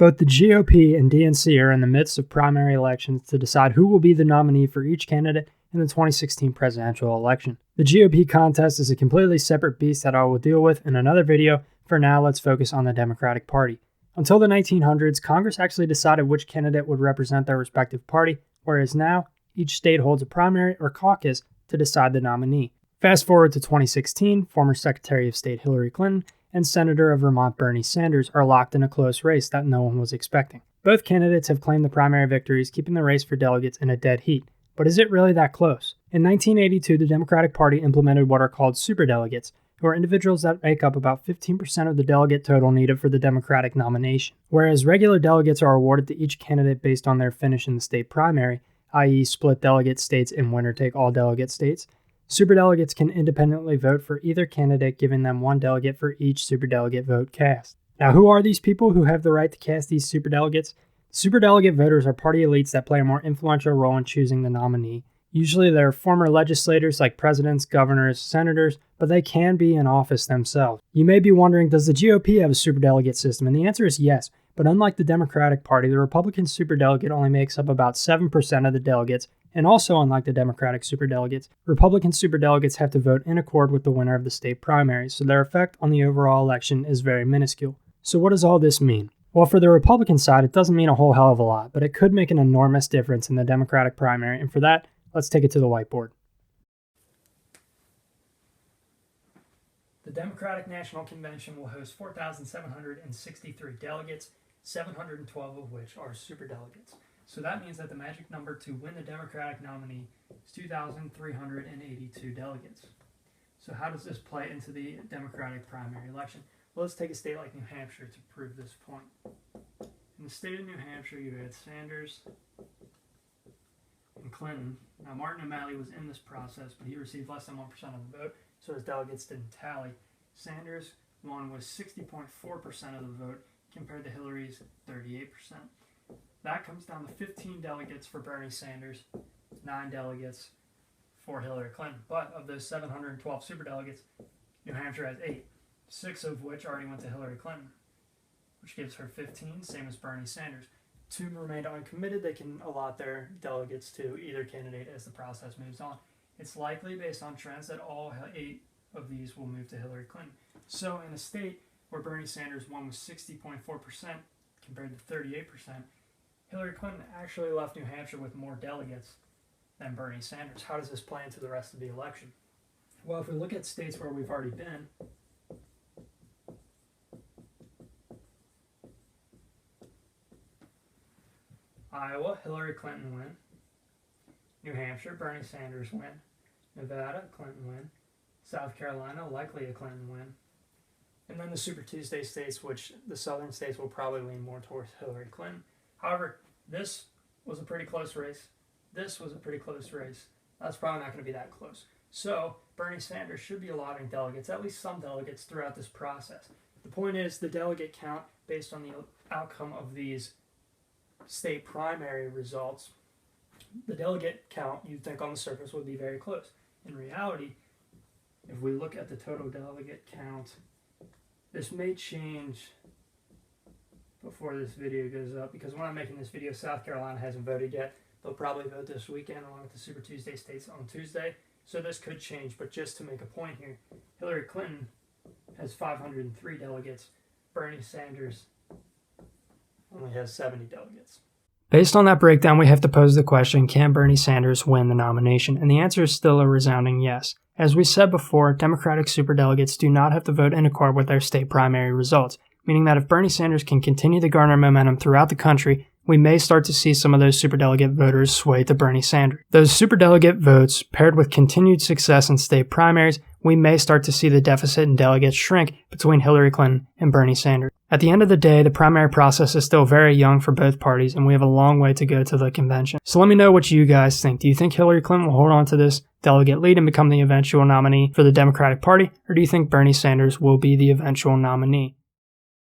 Both the GOP and DNC are in the midst of primary elections to decide who will be the nominee for each candidate in the 2016 presidential election. The GOP contest is a completely separate beast that I will deal with in another video. For now, let's focus on the Democratic Party. Until the 1900s, Congress actually decided which candidate would represent their respective party, whereas now, each state holds a primary or caucus to decide the nominee. Fast forward to 2016, former Secretary of State Hillary Clinton and Senator of Vermont Bernie Sanders are locked in a close race that no one was expecting. Both candidates have claimed the primary victories, keeping the race for delegates in a dead heat. But is it really that close? In 1982, the Democratic Party implemented what are called superdelegates, who are individuals that make up about 15% of the delegate total needed for the Democratic nomination. Whereas regular delegates are awarded to each candidate based on their finish in the state primary, i.e. split delegate states and winner-take-all delegate states, superdelegates can independently vote for either candidate, giving them one delegate for each superdelegate vote cast. Now, who are these people who have the right to cast these superdelegates? Superdelegate voters are party elites that play a more influential role in choosing the nominee. Usually they're former legislators like presidents, governors, senators, but they can be in office themselves. You may be wondering, does the GOP have a superdelegate system? And the answer is yes, but unlike the Democratic Party, the Republican superdelegate only makes up about 7% of the delegates, and also unlike the Democratic superdelegates, Republican superdelegates have to vote in accord with the winner of the state primary, so their effect on the overall election is very minuscule. So what does all this mean? Well, for the Republican side, it doesn't mean a whole hell of a lot, but it could make an enormous difference in the Democratic primary, and for that, let's take it to the whiteboard. The Democratic National Convention will host 4,763 delegates, 712 of which are superdelegates. So that means that the magic number to win the Democratic nominee is 2,382 delegates. So how does this play into the Democratic primary election? Well, let's take a state like New Hampshire to prove this point. In the state of New Hampshire, you had Sanders and Clinton. Now, Martin O'Malley was in this process, but he received less than 1% of the vote, so his delegates didn't tally. Sanders won with 60.4% of the vote compared to Hillary's 38%. That comes down to 15 delegates for Bernie Sanders, 9 delegates for Hillary Clinton. But of those 712 superdelegates, New Hampshire has 8, 6 of which already went to Hillary Clinton, which gives her 15, same as Bernie Sanders. 2 remained uncommitted. They can allot their delegates to either candidate as the process moves on. It's likely, based on trends, that all 8 of these will move to Hillary Clinton. So in a state where Bernie Sanders won with 60.4% compared to 38%, Hillary Clinton actually left New Hampshire with more delegates than Bernie Sanders. How does this play into the rest of the election? Well, if we look at states where we've already been, Iowa, Hillary Clinton win. New Hampshire, Bernie Sanders win. Nevada, Clinton win. South Carolina, likely a Clinton win. And then the Super Tuesday states, which the southern states will probably lean more towards Hillary Clinton. However, this was a pretty close race. This was a pretty close race. That's probably not going to be that close. So Bernie Sanders should be allotting delegates, at least some delegates, throughout this process. The point is the delegate count based on the outcome of these state primary results, the delegate count you'd think on the surface would be very close. In reality, if we look at the total delegate count, this may change before this video goes up, because when I'm making this video, South Carolina hasn't voted yet. They'll probably vote this weekend along with the Super Tuesday states on Tuesday, so this could change. But just to make a point here, Hillary Clinton has 503 delegates. Bernie Sanders only has 70 delegates. Based on that breakdown, we have to pose the question, can Bernie Sanders win the nomination? And the answer is still a resounding yes. As we said before, Democratic superdelegates do not have to vote in accord with their state primary results, meaning that if Bernie Sanders can continue to garner momentum throughout the country, we may start to see some of those superdelegate voters sway to Bernie Sanders. Those superdelegate votes, paired with continued success in state primaries, we may start to see the deficit in delegates shrink between Hillary Clinton and Bernie Sanders. At the end of the day, the primary process is still very young for both parties, and we have a long way to go to the convention. So let me know what you guys think. Do you think Hillary Clinton will hold on to this delegate lead and become the eventual nominee for the Democratic Party, or do you think Bernie Sanders will be the eventual nominee?